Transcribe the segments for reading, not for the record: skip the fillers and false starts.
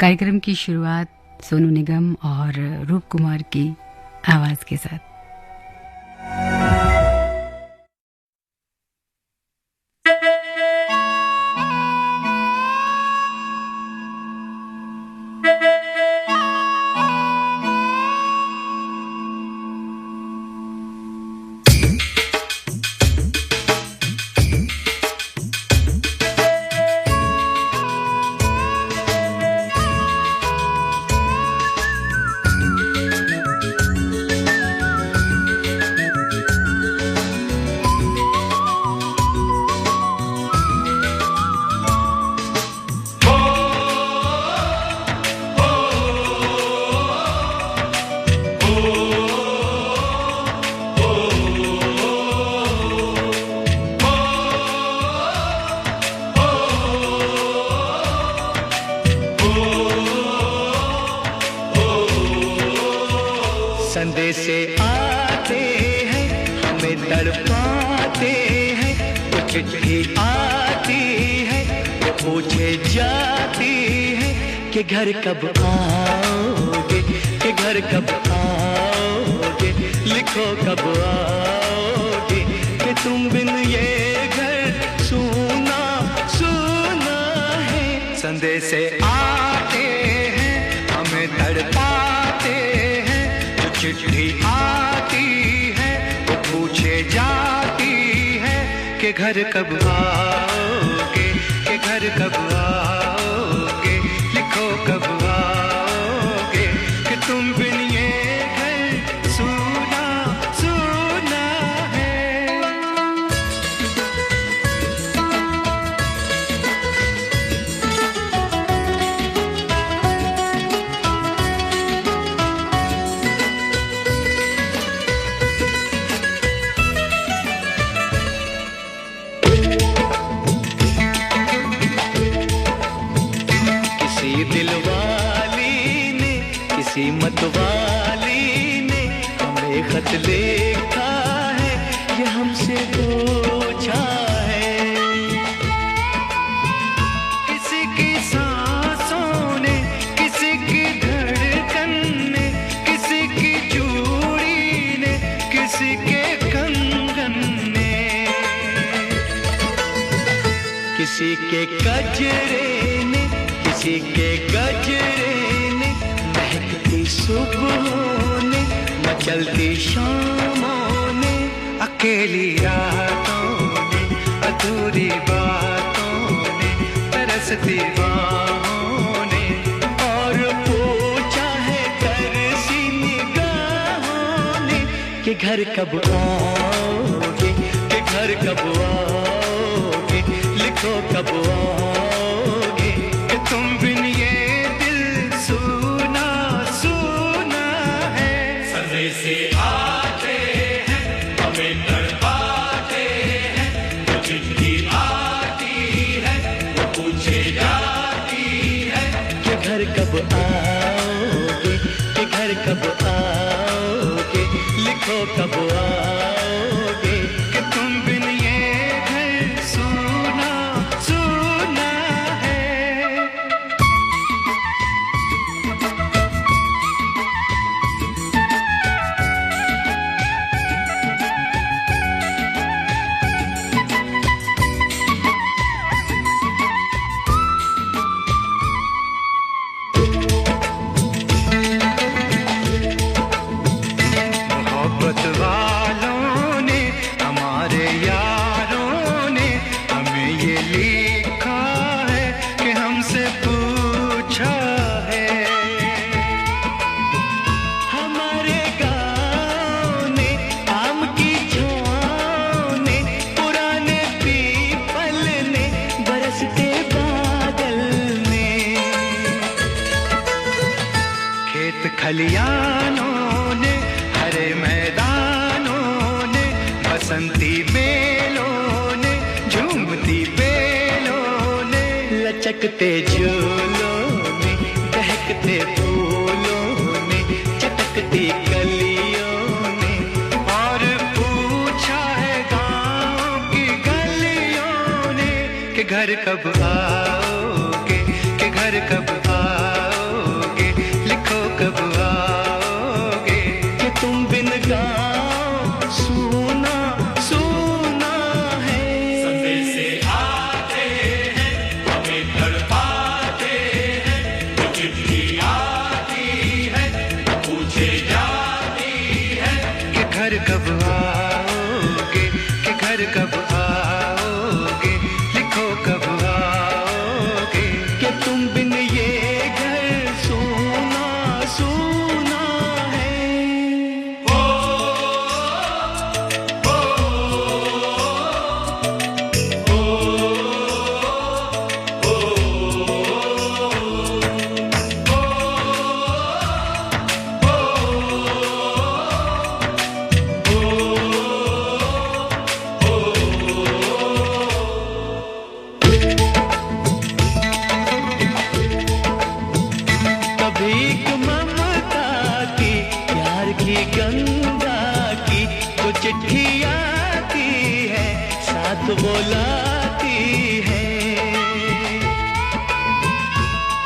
कार्यक्रम की शुरुआत सोनू निगम और रूप कुमार की आवाज के साथ। संदेशे आते हैं हमें तड़पाते हैं, कुछ चिट्ठी आती है वो पूछे जाती है कि घर कब आओगे, कि घर कब आओगे, लिखो कब आओगे, कि तुम बिन ये घर सूना सूना है। संदेशे आते हैं हमें तड़पाते हैं, चिट्ठी आती है वो पूछे जाती है कि घर कब आओगे, कि घर कब आओगे, लिखो कब आओगे, कि तुम बिन ये घर सूना सूना है। किसी मतवाली ने हमें खत लिखा है, ये हमसे पूछा है। किसी की सांसों ने, किसी की धड़कन ने, किसी की चूड़ी ने, किसी के कंगन ने, किसी के गजरे ने, किसी के गजरे सुबहों ने, मचलती शामों ने, अकेली रातों ने, अधूरी बातों ने, तरसती बाहों ने, और पूछा है तरसी निगाहों ने कि घर कब आओगे, कि घर कब आओगे, लिखो कब आओगे, कि तुम बिन ये दिल सूना से आते हैं हमें तड़पाते हैं, वो चिट्ठी आती है वो पूछे जाती है कि घर कब आओगे, कि घर कब आओगे, लिखो कब आओगे, कि तुम बिन ये घर सूना सूना है। खलियानों ने, हरे मैदानों ने, बसंती बेलों ने, झूमती बेलों ने, लचकते झूलों ने, दहकते फूलों ने, चटकती कलियों ने, और पूछा है गाँव की गलियों ने कि घर कब आओगे, कि घर कब आओगे, भीख ममता की, प्यार की गंगा की वो चिट्ठी आती है, साथ बुलाती है।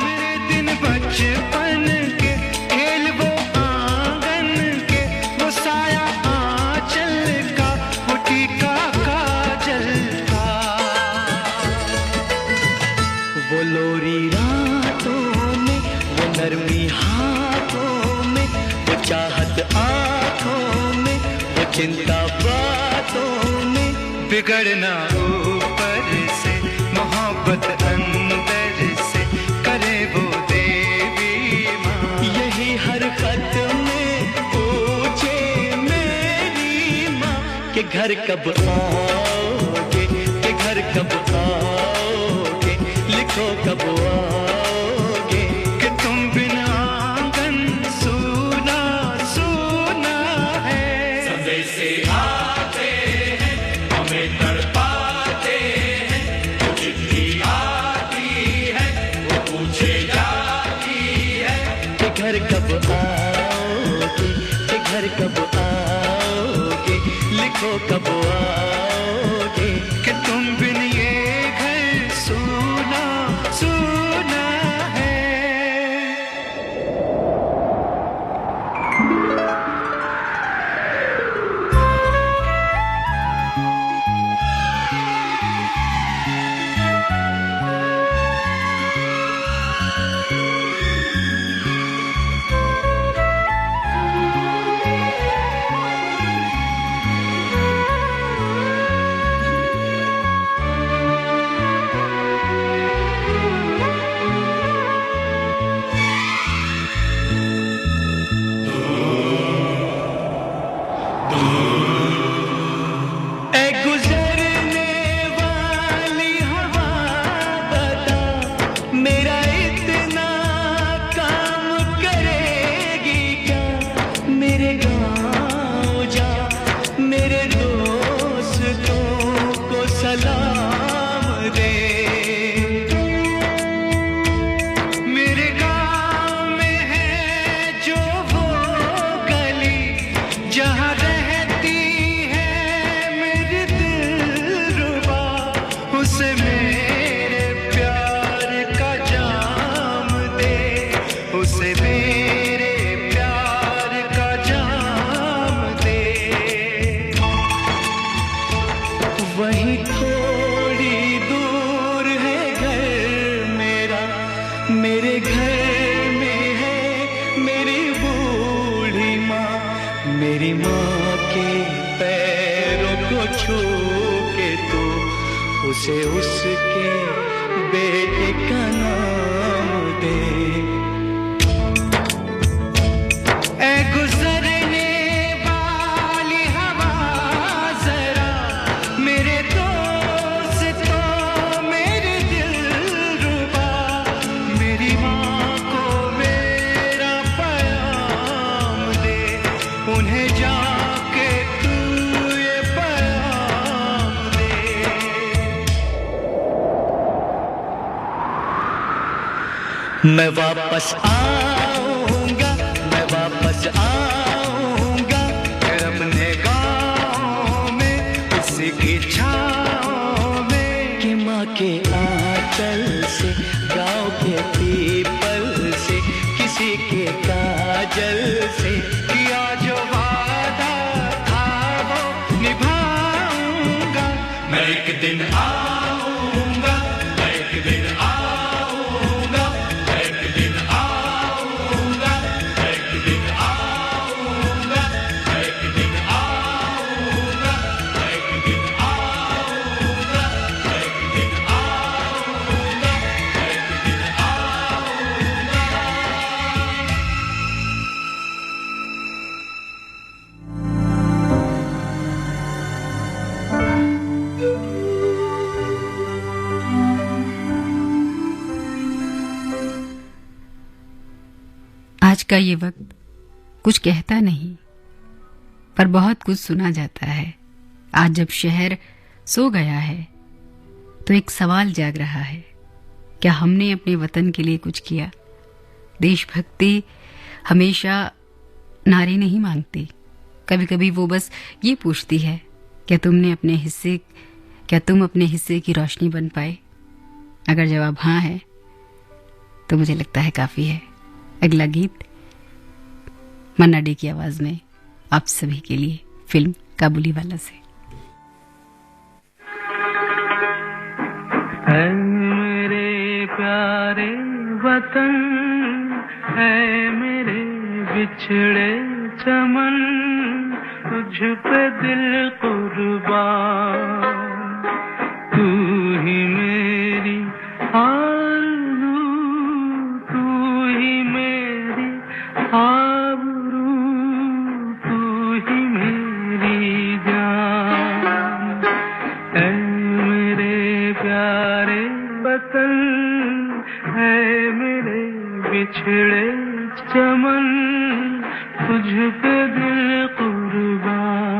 मेरे दिन बचपन के खेल वो आंगन के, वो साया आंचल का, वो टीका काजल का, वो लोरी रातों में, वो नरमी हाथों में, वो चाहत आंखों में, वो चिंता बातों में। बिगड़ना ऊपर से, मोहब्बत अंदर से, करे वो देवी माँ। यही हर खत में पूछे मेरी माँ कि घर कब आओगे, कि घर कब आओगे, लिखो कब आओगे, कि तुम बिना आंगन सूना सूना है। संदेश आते हैं, हमें तड़पाते हैं, वो चिट्ठी आती है, वो पूछे जाती है कि घर कब आओगे, कि घर कब आओगे, लिखो कब आओगे, कि तुम बिन ये घर सूना सूना है। ऐ गुजरने वाली हवा बता, मेरा इतना काम करेगी क्या? मेरे गाँव जा, मेरे दोस्तों को सलाम दे। मेरे गाँव में है जो वो गली, जहाँ रहती है मेरी दिलरुबा, उसे मेरे प्यार का जाम दे, उसे मेरे प्यार का जाम दे। वहीं थोड़ी दूर है घर मेरा, मेरे घर में है मेरी बूढ़ी माँ। मेरी माँ के पैरों को छू के तो उसे उसके बेटे का नाम दे। ऐ गुजरने वाली हवा जरा, मेरे दोस्तों मेरे दिलरुबा, मेरी माँ को मेरा पैगाम दे, उन्हें जाके तू ये पैगाम दे। मैं वापस आऊंगा, मैं वापस आऊंगा, फिर अपने गाँव में, उसी की छाँव में, कि माँ के आंचल से, गाँव के पीपल से, किसी के काजल से, किया जो वादा था वो निभाऊंगा। मैं एक दिन आऊंगा, मैं एक दिन आऊंगा, मैं एक दिन आऊंगा, मैं एक दिन आऊंगा, मैं एक दिन आऊंगा, मैं एक दिन आऊंगा, मैं एक दिन आऊंगा, मैं एक दिन आऊंगा। आज का ये वक्त कुछ कहता नहीं, पर बहुत कुछ सुना जाता है। आज जब शहर सो गया है तो एक सवाल जाग रहा है, क्या हमने अपने वतन के लिए कुछ किया? देशभक्ति हमेशा नारी नहीं मांगती। कभी कभी वो बस ये पूछती है, क्या तुम अपने हिस्से की रोशनी बन पाए? अगर जवाब हाँ है तो मुझे लगता है काफी है। अगला गीत मन्ना डे की आवाज में आप सभी के लिए, फिल्म काबुली वाला से। है मेरे प्यारे वतन, है मेरे बिछड़े चमन, तुझ पे दिल कुर्बान, तू ही मेरी आरज़ू, तू ही मेरी आबरू, तू ही मेरी जान। है मेरे प्यारे वतन, है मेरे बिछड़े चमन, तुझ पे दिल कुर्बान।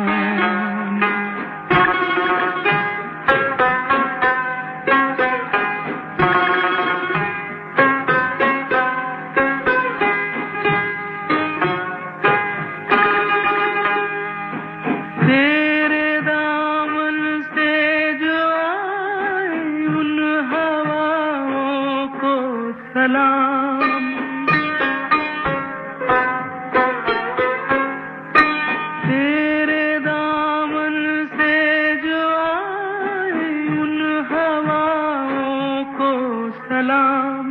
तेरे दामन से जो आए उन हवाओं को सलाम, तेरे दामन से जो आए उन हवाओं को सलाम,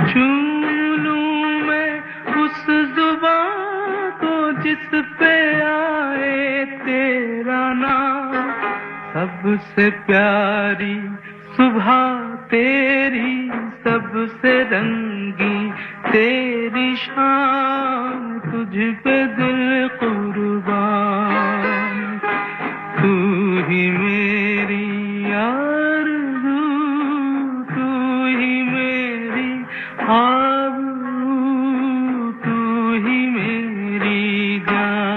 चूम लूं मैं उस जुबां को जिस पे आए तेरा नाम, सबसे प्यारी सुबह तेरी, सबसे रंगी तेरी शाम, तुझ पे दिल कुर्बान, तू ही मेरी आरज़ू, तू ही मेरी आबरू, तू ही मेरी जान।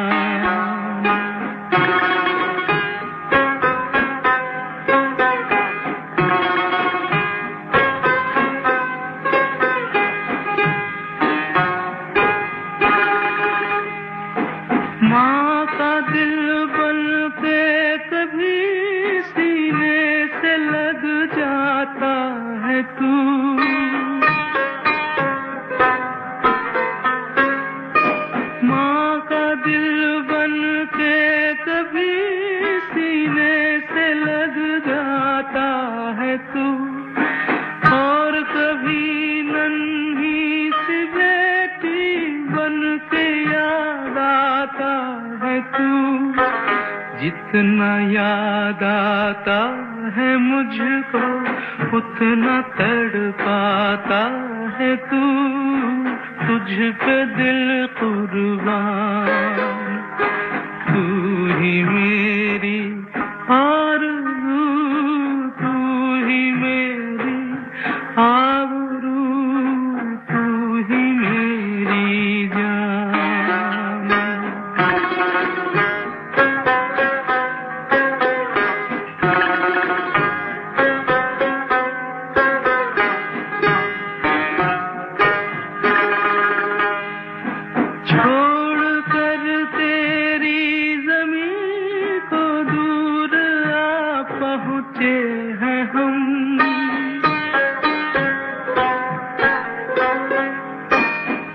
माँ का दिल बन के कभी सीने से लग जाता है तू, माँ का दिल बन के कभी सीने से लग जाता है तू, और कभी नन्ही सी बेटी बन के याद आता है तू, जितना याद आता है मुझको उतना तड़पाता है तू, तुझ पे दिल कुर्बान, तू ही मेरी आरज़ू, तू ही मेरी आबरू, तू ही मेरी जान। छोड़ कर तेरी ज़मीं को दूर आ पहुँचे हैं हम,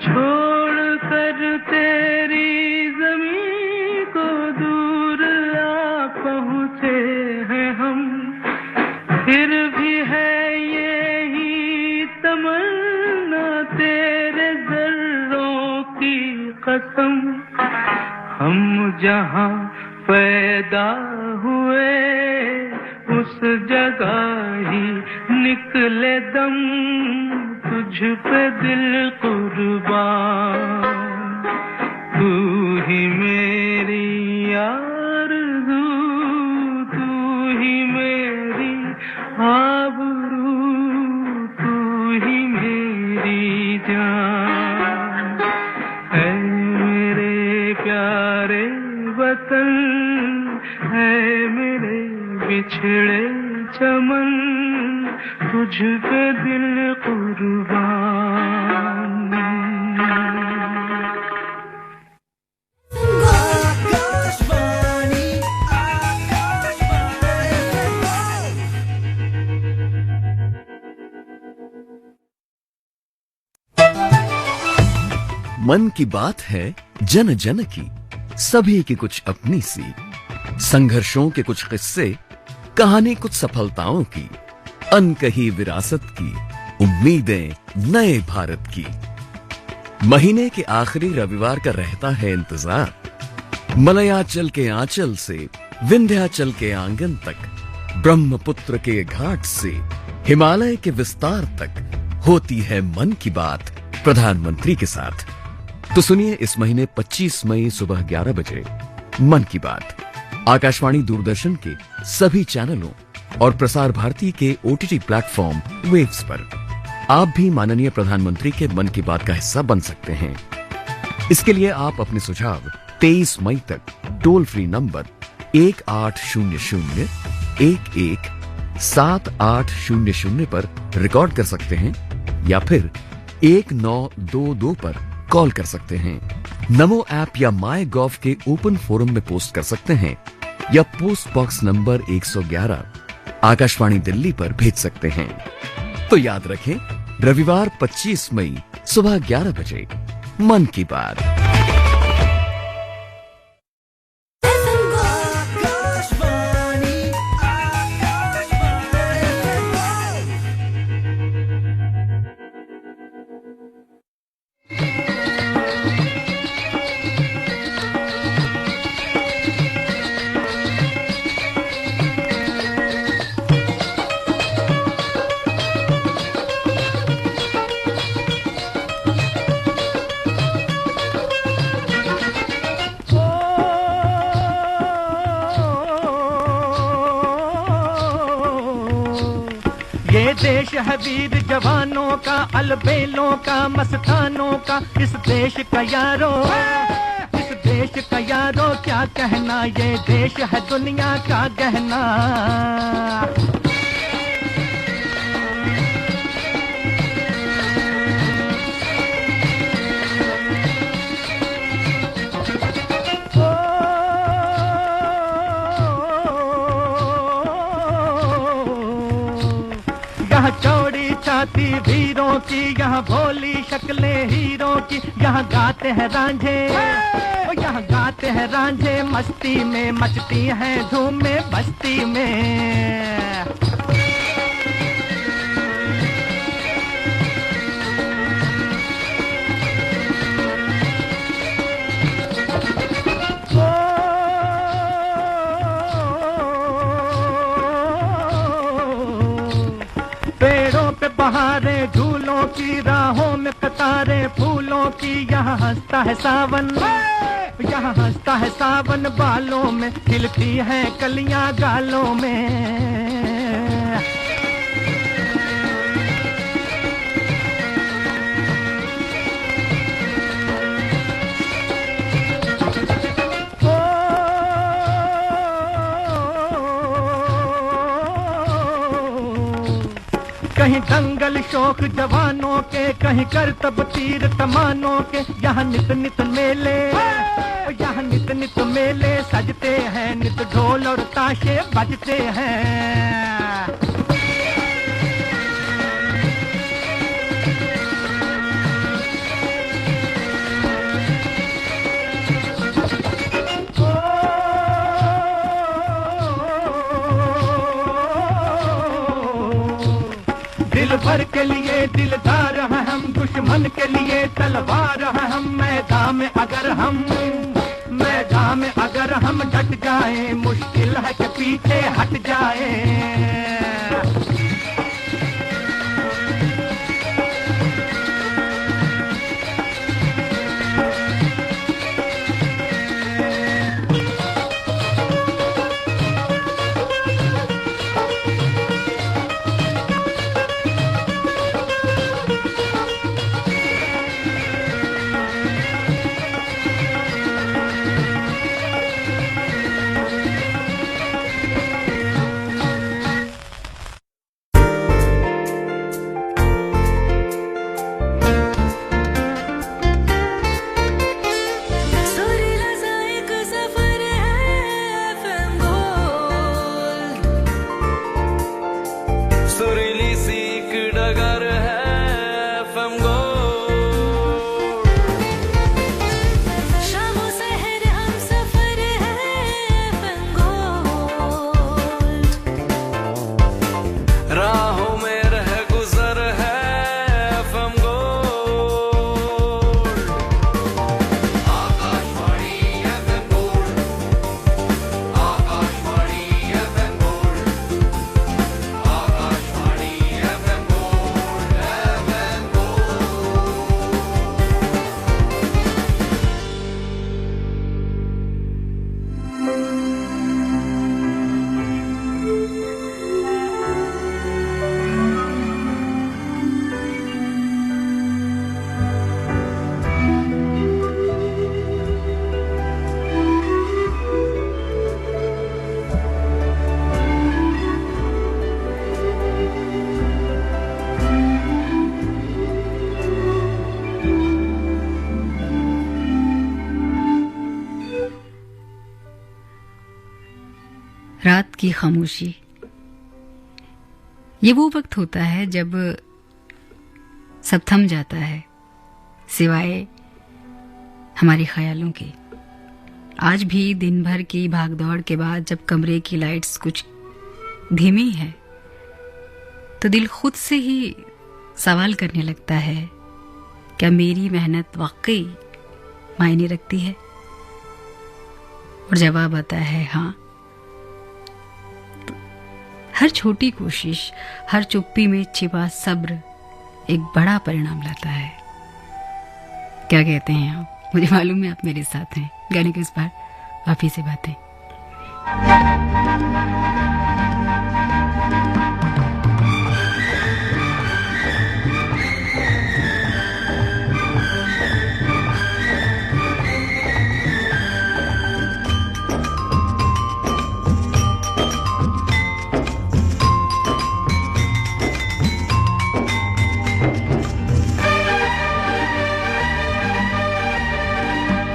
छोड़ कर तेरी ज़मीं को दूर आ पहुँचे हैं हम, फिर भी है यही तमन्ना तेरे ज़र्रों की कसम, हम जहाँ पैदा हुए उस जगह ही निकले दम, तुझ पे दिल कुर्बान, तू ही मेरी आरज़ू, तू ही मेरी आबरू, तू ही मेरी जान। है मेरे प्यारे वतन, है मेरे बिछड़े चमन, तुझ पे दिल कुर्बान। मन की बात है जन जन की, सभी की कुछ अपनी सी, संघर्षों के कुछ किस्से, कहानी कुछ सफलताओं की, अनकही विरासत की, उम्मीदें नए भारत की। महीने के आखिरी रविवार का रहता है इंतजार, मलयाचल के आंचल से विंध्याचल के आंगन तक, ब्रह्मपुत्र के घाट से हिमालय के विस्तार तक होती है मन की बात प्रधानमंत्री के साथ। तो सुनिए इस महीने 25 मई सुबह 11 बजे मन की बात आकाशवाणी दूरदर्शन के सभी चैनलों और प्रसार भारती के OTT प्लेटफॉर्म वेव्स पर। आप भी माननीय प्रधानमंत्री के मन की बात का हिस्सा बन सकते हैं। इसके लिए आप अपने सुझाव 23 मई तक टोल फ्री नंबर 1800-11-7800 पर रिकॉर्ड कर सकते हैं या फिर 1922 पर कॉल कर सकते हैं। नमो ऐप या माई गॉव के ओपन फोरम में पोस्ट कर सकते हैं या post box number 111 Akashvani Delhi पर भेज सकते हैं। तो याद रखें, रविवार 25 मई सुबह 11 बजे मन की बात। ये देश है वीर जवानों का, अलबेलों का, मस्तानों का। इस देश का यारो, इस देश का यारो क्या कहना, ये देश है दुनिया का गहना। यहाँ चौड़ी छाती वीरों की, यहाँ भोली शक्लें हीरों की। यहाँ गाते हैं रांझे, यहाँ गाते हैं रांझे, मस्ती में मचती हैं धूम में बस्ती में। पेड़ों पे बहारें झूलों की, राहों में कतारें फूलों की। यहाँ हंसता है सावन, यहाँ हंसता है सावन, बालों में खिलती हैं कलियां गालों में। कहीं दंगल शौक जवानों के, कहीं करतब तीर कमानों के। यहाँ नित नित मेले, यहाँ नित नित मेले सजते हैं, नित ढोल और ताशे बजते हैं। दिल भर के लिए दिलदार हैं हम, दुश्मन के लिए तलवार हैं हम। मैदान में अगर हम डट जाएं, मुश्किल है कि पीछे हट जाएं। रात की खामोशी, ये वो वक्त होता है जब सब थम जाता है सिवाय हमारे ख्यालों के। आज भी दिन भर की भागदौड़ के बाद जब कमरे की लाइट्स कुछ धीमी है तो दिल खुद से ही सवाल करने लगता है, क्या मेरी मेहनत वाकई मायने रखती है? और जवाब आता है हाँ। हर छोटी कोशिश, हर चुप्पी में छिपा सब्र एक बड़ा परिणाम लाता है। क्या कहते हैं आप? मुझे मालूम है आप मेरे साथ हैं। गाने के इस बार आप ही से बातें।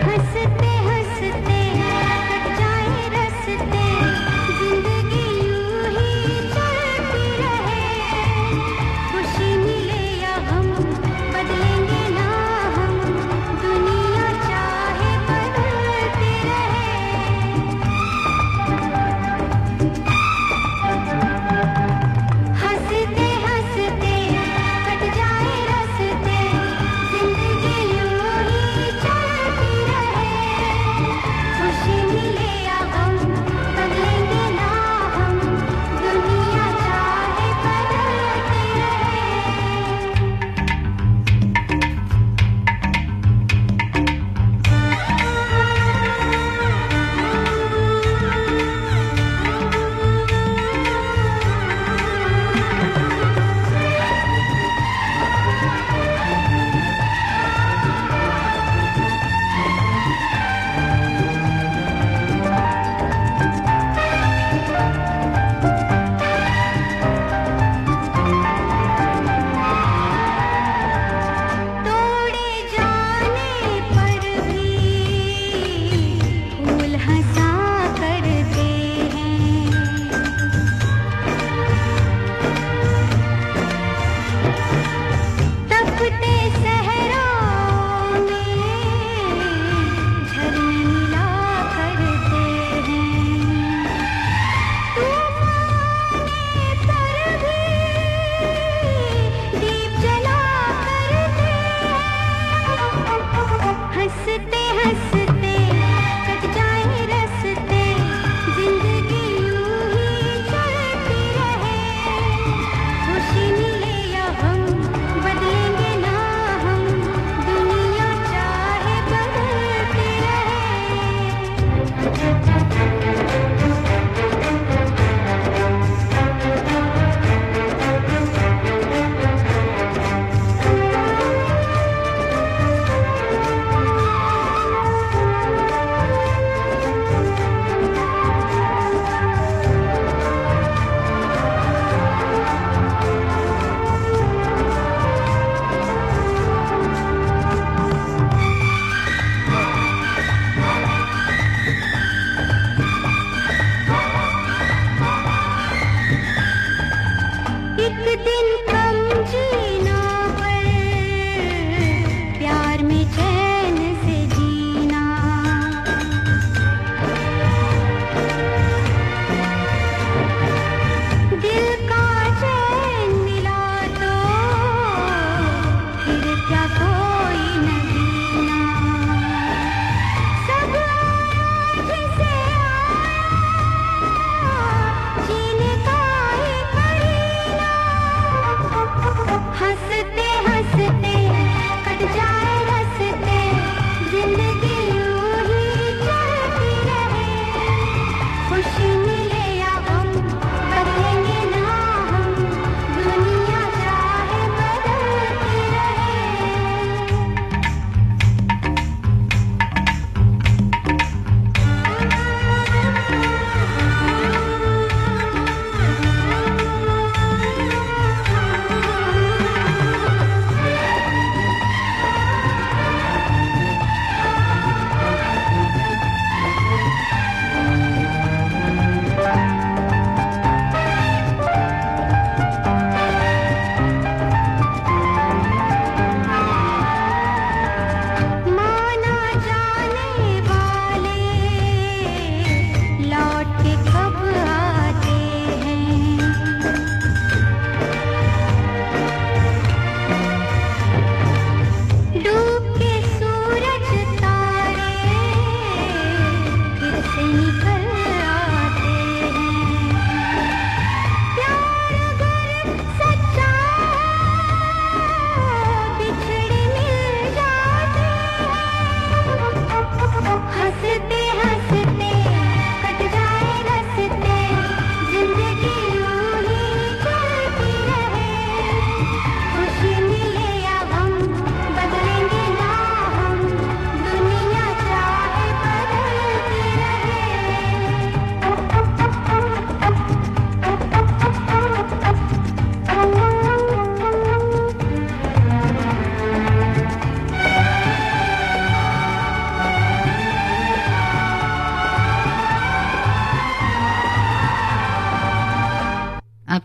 हंसते हंसते कट जाए रस्ते, जिंदगी यूं ही चल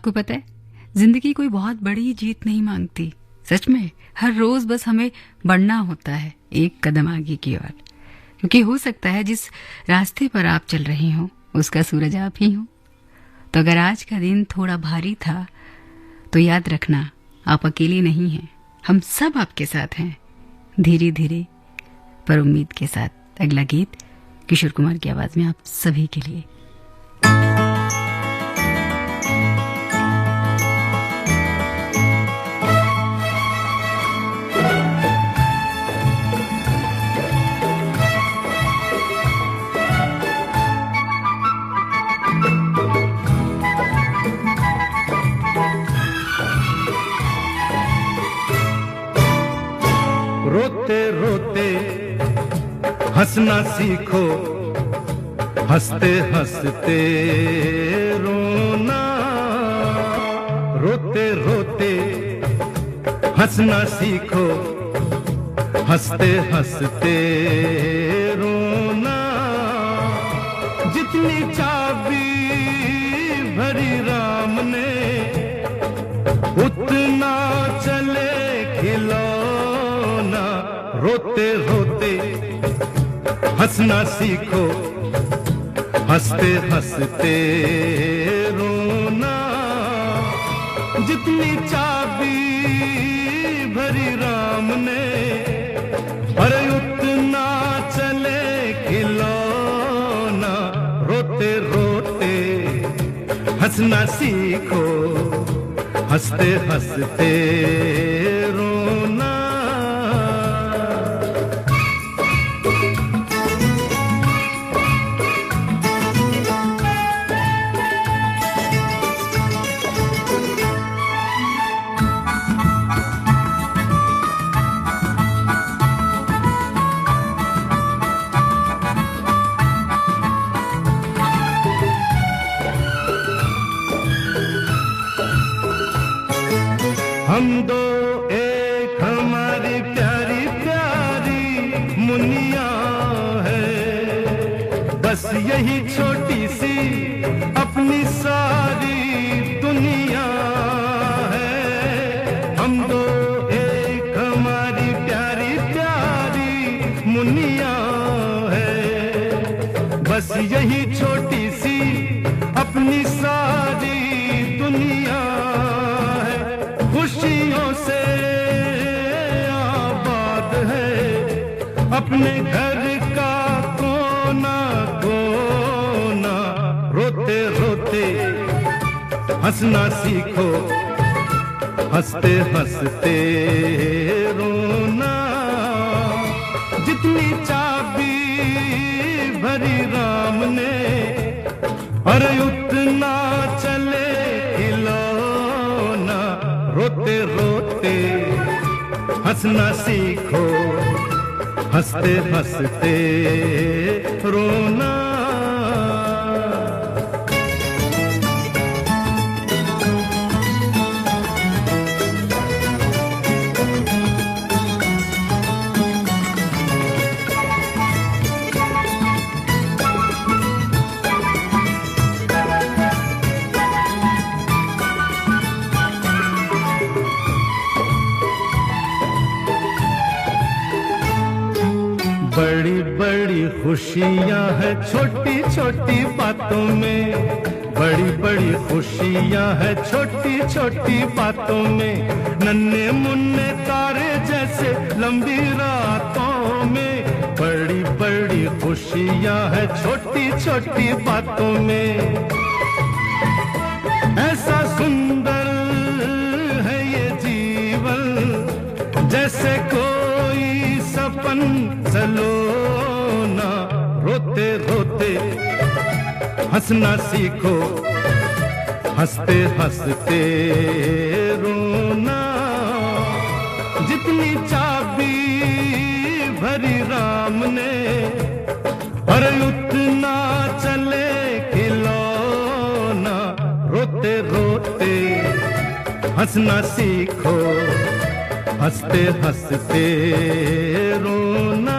आपको पता है, जिंदगी कोई बहुत बड़ी जीत नहीं मांगती। सच में हर रोज बस हमें बढ़ना होता है एक कदम आगे की ओर, क्योंकि हो सकता है जिस रास्ते पर आप चल रहे हो उसका सूरज आप ही हो। तो अगर आज का दिन थोड़ा भारी था तो याद रखना, आप अकेले नहीं हैं, हम सब आपके साथ हैं, धीरे धीरे पर उम्मीद के साथ। अगला गीत किशोर कुमार की आवाज में आप सभी के लिए। रोते रोते हंसना सीखो, हंसते हंसते रोना। रोते रोते हंसना सीखो, हंसते हंसते रोना। जितनी चाबी भरी राम ने उतना चले खिलौना। रोते रोते हंसना सीखो, हंसते हंसते रोना। जितनी चाबी भरी राम ने पर उतना चले खिलौना। रोते रोते हंसना सीखो, हंसते हंसते रोना। हम दो एक हमारी प्यारी प्यारी मुनिया है, बस यही छोटी सी अपनी सारी दुनिया है। हम दो एक हमारी प्यारी प्यारी मुनिया है, बस यही छोटी सी अपनी सारी दुनिया। खुशियों से आबाद है अपने घर का कोना कोना। रोते रोते हंसना सीखो, हंसते हंसते रोना। जितनी चाबी भरी राम ने और उतना चले खिलौना। रोते रोते हंसना सीखो, हंसते हंसते रोना। बड़ी बड़ी खुशियां हैं छोटी छोटी बातों में, बड़ी बड़ी खुशियां हैं छोटी छोटी बातों में। नन्हे मुन्ने तारे जैसे लंबी रातों में, बड़ी बड़ी खुशियां हैं छोटी छोटी बातों में। ऐसा सुंदर है ये जीवन जैसे कोई सपन सलोना। रोते रोते हंसना सीखो, हंसते हंसते रोना। जितनी चाबी भरी राम ने और उतना चले खिलौना। रोते रोते हंसना सीखो, हंसते हंसते रोना।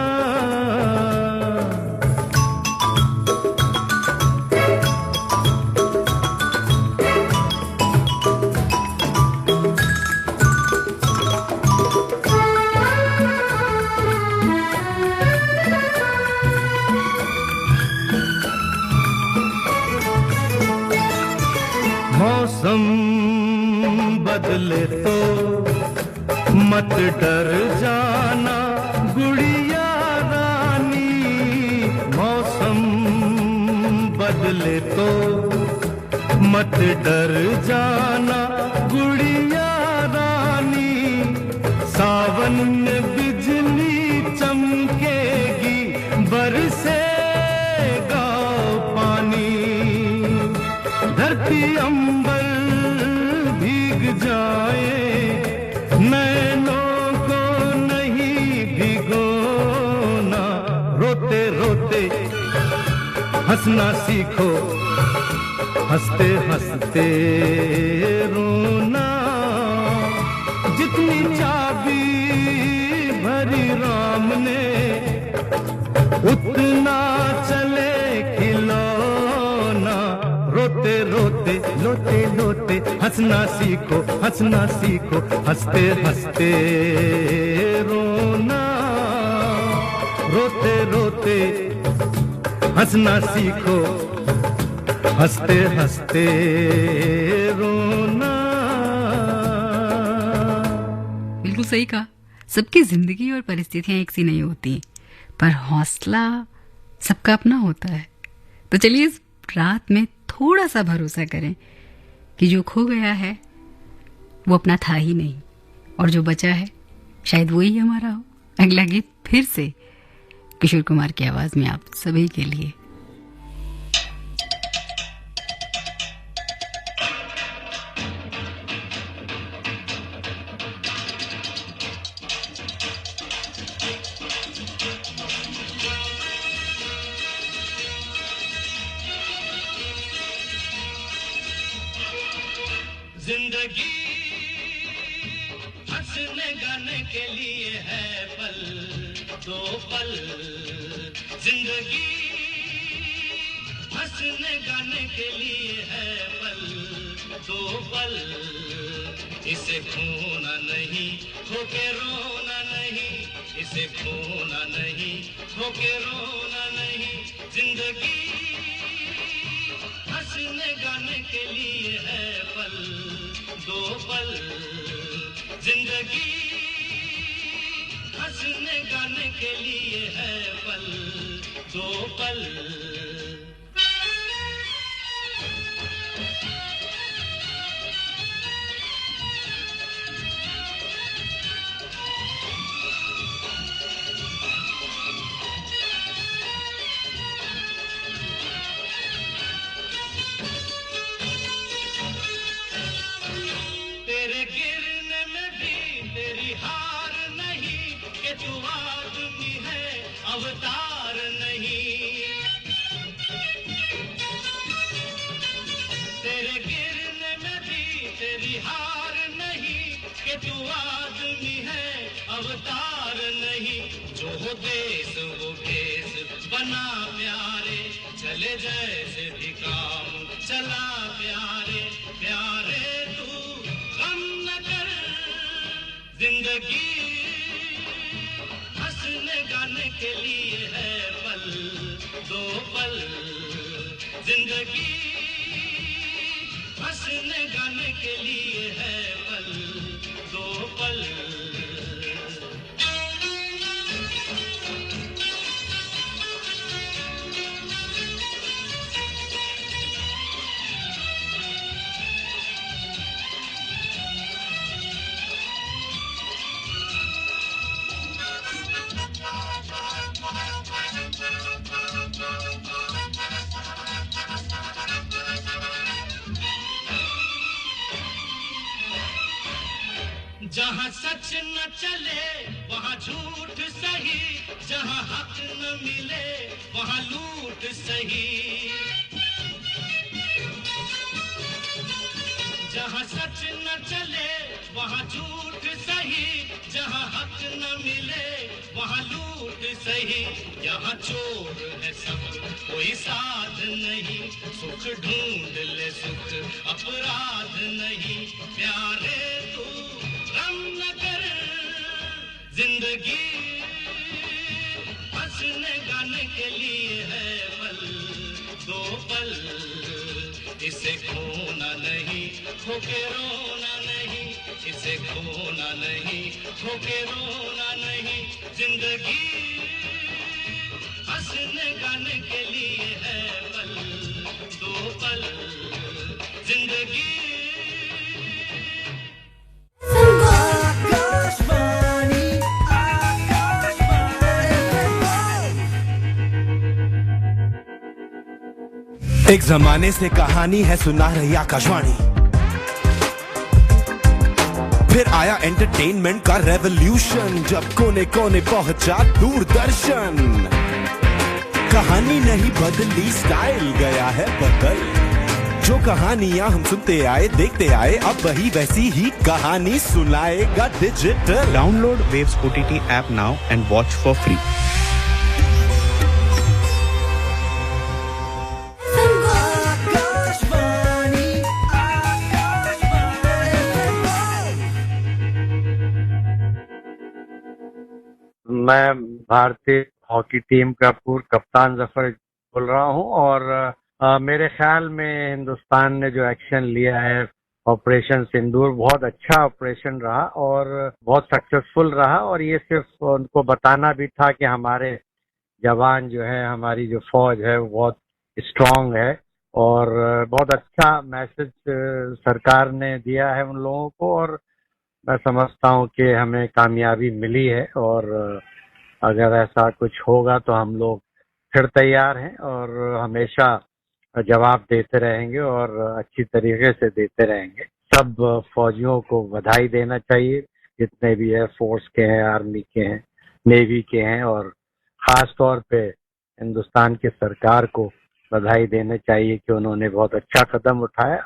मत डर जाना गुड़िया रानी, मौसम बदले तो मत डर जाना गुड़िया रानी, सावन में बिजली चमकेगी बरसेगा पानी, धरती अंबर भीग जाए नैनों को नहीं भिगोना, रोते रोते हंसना सीखो, हंसते हंसते रोना, जितनी चाबी भरी राम ने उतना चले खिलौना, रोते रोते लोते लोते हंसना सीखो, हंसना सीखो, हंसते हंसते रोना, रोते रोते हंसना सीखो, हंसते हंसते रोना। बिल्कुल सही कहा। सबकी जिंदगी और परिस्थितियां एक सी नहीं होती, पर हौसला सबका अपना होता है। तो चलिए इस रात में थोड़ा सा भरोसा करें कि जो खो गया है वो अपना था ही नहीं, और जो बचा है शायद वही हमारा हो। अगला गीत फिर से किशोर कुमार की आवाज में आप सभी के लिए। जिंदगी हंसने गाने के लिए है पल दो पल, जिंदगी हंसने गाने के लिए है पल दो पल, इसे खोना नहीं खोके रोना नहीं, इसे खोना नहीं खोके रोना नहीं, जिंदगी हंसने गाने के लिए है पल दो पल, जिंदगी हंसने गाने के लिए है पल दो पल। तेरे गिरने में भी तेरी हार नहीं, कि तू आदमी है अवतार नहीं, तेरे गिरने में भी तेरी हार नहीं, कि तू आदमी है अवतार नहीं, जो हो देश वो भेष बना प्यारे, चले जैसे भी काम चला प्यारे, प्यारे तू गम न कर, जिंदगी हंसने गाने के लिए है पल दो पल, जिंदगी हंसने गाने के लिए है पल दो पल। जहाँ सच न चले वहाँ झूठ सही, जहाँ हक न मिले वहाँ लूट सही, जहाँ सच न चले वहाँ झूठ सही, जहाँ हक न मिले वहाँ लूट सही, यहाँ चोर है सब कोई साध नहीं, सुख ढूंढ ले सुख अपराध नहीं, प्यारे तू गम न कर, जिंदगी हंसने गाने के लिए है पल दो पल, इसे खोना नहीं खोके रोना नहीं, इसे खोना नहीं, खोके रोना नहीं। जिंदगी हंसने गाने के लिए है पल, दो पल जिंदगी। एक जमाने से कहानी है सुना रही आकाशवाणी, फिर आया एंटरटेनमेंट का रेवोल्यूशन, जब कोने कोने पहुंचा दूरदर्शन। कहानी नहीं बदली, स्टाइल गया है बदल। जो कहानियां हम सुनते आए देखते आए, अब वही वैसी ही कहानी सुनाएगा digital. Download Waves OTT app now and watch for free. मैं भारतीय हॉकी टीम का पूर्व कप्तान जफर बोल रहा हूं और मेरे ख्याल में हिंदुस्तान ने जो एक्शन लिया है ऑपरेशन सिंदूर, बहुत अच्छा ऑपरेशन रहा और बहुत सक्सेसफुल रहा। और ये सिर्फ उनको बताना भी था कि हमारे जवान जो है, हमारी जो फौज है वो बहुत स्ट्रांग है और बहुत अच्छा मैसेज सरकार ने दिया है उन लोगों को। और मैं समझता हूँ कि हमें कामयाबी मिली है और अगर ऐसा कुछ होगा तो हम लोग फिर तैयार हैं और हमेशा जवाब देते रहेंगे और अच्छी तरीके से देते रहेंगे। सब फौजियों को बधाई देना चाहिए, जितने भी है फोर्स के हैं, आर्मी के हैं, नेवी के हैं, और खास तौर पे हिंदुस्तान की सरकार को बधाई देना चाहिए कि उन्होंने बहुत अच्छा कदम उठाया।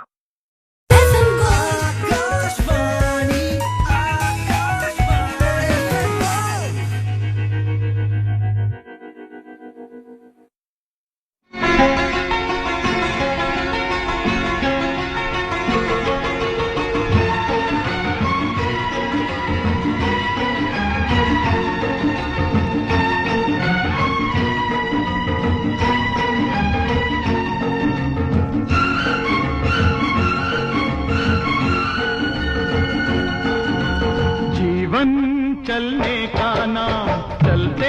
चलने का नाम, चलते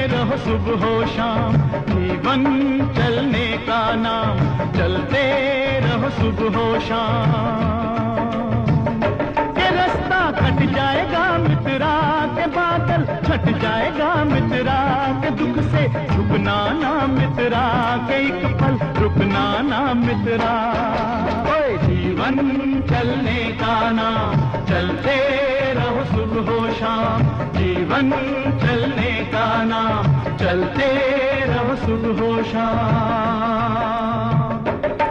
रहो सुबह हो शाम। जीवन चलने का नाम, चलते रहो सुबह हो शाम। के रास्ता कट जाएगा मित्रा, के बादल छट जाएगा मित्रा, के दुख से झुकना ना मित्रा, के एक पल रुकना ना मित्रा। ओए जीवन चलने का नाम, चलते रहो सुबह हो शाम। जीवन चलने का नाम, चलते रहो सुबह हो शाम।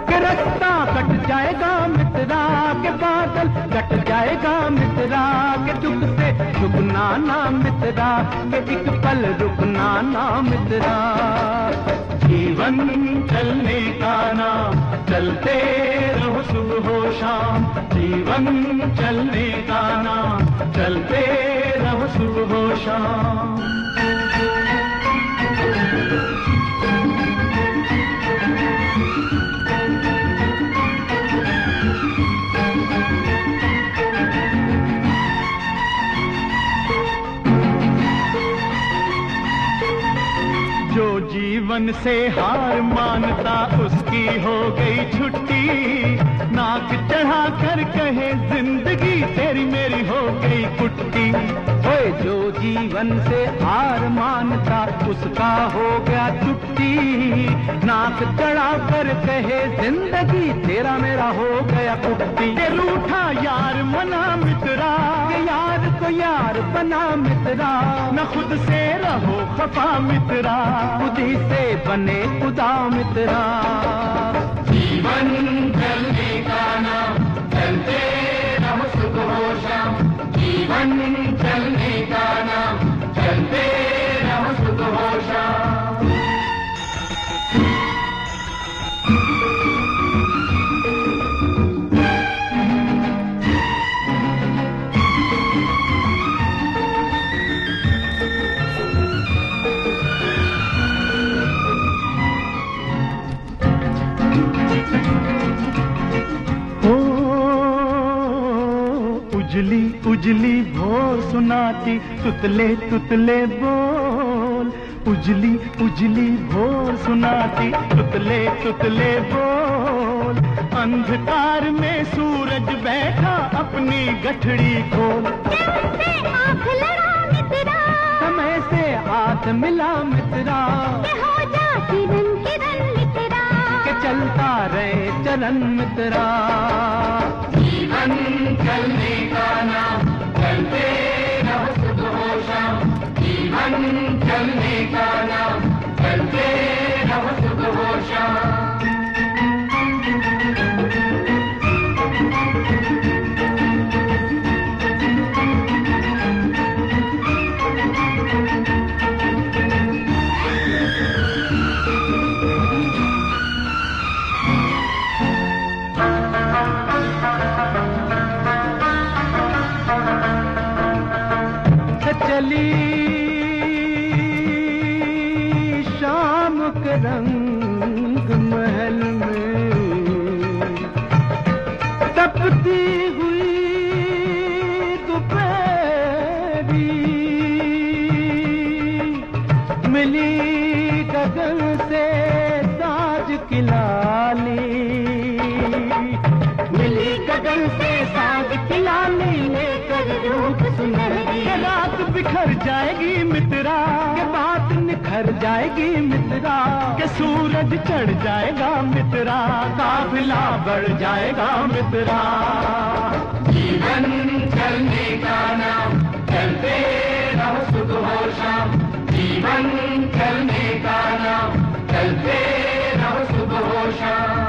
के रास्ता कट जाएगा मित्रा, के बादल कट जाएगा मित्रा, के दुख से झुकना ना मित्रा, के एक पल रुकना ना मित्रा। जीवन चलने का नाम, चलते रहो सुबह हो शाम। जीवन चलने का नाम, चलते रहो सुबह हो शाम। जो जीवन से हार मानता उसकी हो गई छुट्टी, नाक चढ़ा कर कहे जिंदगी तेरी मेरी हो गई कुट्टी। ओए जो जीवन से हार मानता उसका हो गया छुट्टी, नाक चढ़ा कर कहे जिंदगी तेरा मेरा हो गया कुट्टी। ये रूठा यार मना मित्रा, के यार को यार बना मित्रा, न खुद से रहो खफा मित्रा, खुद ही से बने खुदा मित्रा। जीवन चलने का नाम, चलते रहो सुबह हो शाम। जीवन चलने का नाम, चलते रहो सुबह हो शाम। उजली भोर सुनाती तुतले तुतले बोल, उजली उजली भोर सुनाती तुतले तुतले बोल, अंधकार में सूरज बैठा अपनी गठड़ी खोल। से आँख लड़ा मित्रा, समय से हाथ मिला मित्रा, के हो जा किरण किरण मित्रा, के चलता रहे चलन मित्रा। जीवन चलने का नाम, चलते रहो सुबह हो शाम, जीवन चलने का नाम, चलते रहो सुबह हो शाम। चली शाम के रंग महल में, तपती हुई दोपहरी, मिली गगन से साज की लाली, मिली गगन से साज की लाली, लेकर रूप सुनहरी। रात बिखर जाएगी मित्रा, के बात निखर जाएगी मित्रा, के सूरज चढ़ जाएगा मित्रा, काफिला बढ़ जाएगा मित्रा। जीवन चलने का नाम, चलते रहो सुबह हो शाम, जीवन चलने का नाम, चलते रहो सुबह हो शाम।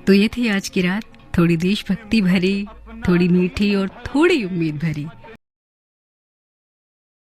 तो ये थी आज की रात, थोड़ी देशभक्ति भरी, थोड़ी मीठी और थोड़ी उम्मीद भरी।